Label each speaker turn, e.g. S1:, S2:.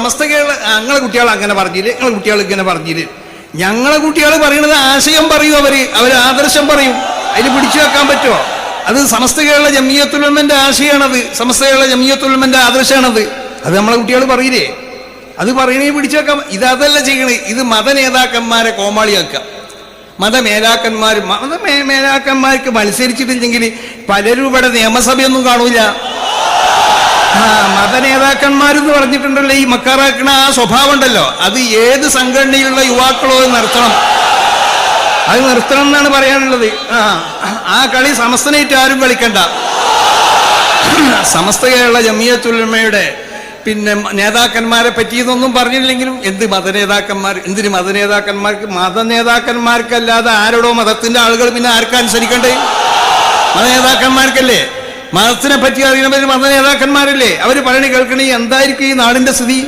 S1: സമസ്ത കേരള ഞങ്ങളെ കുട്ടികൾ അങ്ങനെ പറഞ്ഞില്ലേ, ഞങ്ങളെ കുട്ടികൾ ഇങ്ങനെ പറഞ്ഞില്ലേ. ഞങ്ങളെ കുട്ടികൾ പറയുന്നത് ആശയം പറയും, അവർ ആദർശം പറയും. അതിന് പിടിച്ചു വെക്കാൻ പറ്റുമോ? അത് സമസ്ത കേരള ജംഇയ്യത്തുൽ ഉലമന്റെ ആശയമാണത്, സമസ്ത കേരള ജംഇയ്യത്തുൽ ഉലമന്റെ ആദർശമാണത്. അത് നമ്മളെ കുട്ടികൾ പറയില്ലേ? അത് പറയണേ പിടിച്ചു വെക്കാം. ഇതല്ല ചെയ്യണേ. ഇത് മതനേതാക്കന്മാരെ കോമാളിയാക്കുക. മതമേലാക്കന്മാർക്ക് മത്സരിച്ചിട്ടില്ലെങ്കിൽ പലരും ഇവിടെ നിയമസഭയൊന്നും കാണൂല. മതനേതാക്കന്മാരെന്ന് പറഞ്ഞിട്ടുണ്ടല്ലോ, ഈ മക്കാറാക്കണ ആ സ്വഭാവം ഉണ്ടല്ലോ, അത് ഏത് സംഘടനയിലുള്ള യുവാക്കളോ നിർത്തണം. അത് നിർത്തണം എന്നാണ് പറയാനുള്ളത്. ആ കളി സമസ്തനായിട്ട് ആരും കളിക്കണ്ട. സമസ്ത കേരള ജംഇയ്യത്തുൽ ഉലമയുടെ പിന്നെ നേതാക്കന്മാരെ പറ്റിയതൊന്നും പറഞ്ഞില്ലെങ്കിലും എന്തിന് മതനേതാക്കന്മാർക്ക്? മതനേതാക്കന്മാർക്കല്ലാതെ ആരോടോ മതത്തിന്റെ ആളുകൾ പിന്നെ ആർക്കനുസരിക്കണ്ടേ? മതനേതാക്കന്മാർക്കല്ലേ. മതത്തിനെ പറ്റി അറിയണവർ മതനേതാക്കന്മാരല്ലേ. അവർ പറയണ കേൾക്കണേ. എന്തായിരിക്കും ഈ നാടിന്റെ സ്ഥിതി?